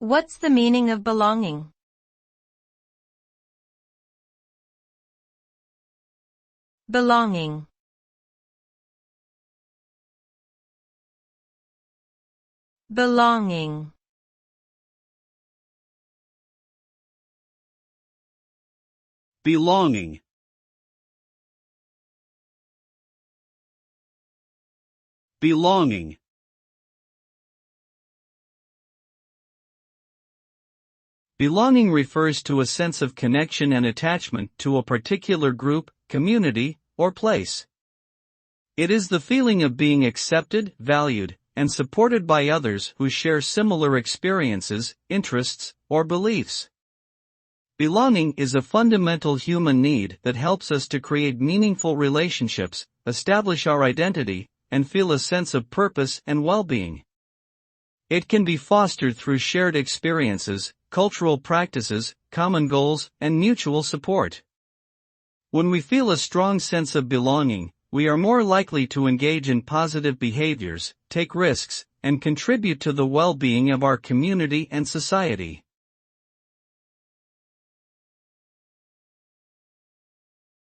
What's the meaning of belonging? Belonging. Belonging. Belonging. Belonging. Belonging refers to a sense of connection and attachment to a particular group, community, or place. It is the feeling of being accepted, valued, and supported by others who share similar experiences, interests, or beliefs. Belonging is a fundamental human need that helps us to create meaningful relationships, establish our identity, and feel a sense of purpose and well-being. It can be fostered through shared experiences, cultural practices, common goals, and mutual support. When we feel a strong sense of belonging, we are more likely to engage in positive behaviors, take risks, and contribute to the well-being of our community and society.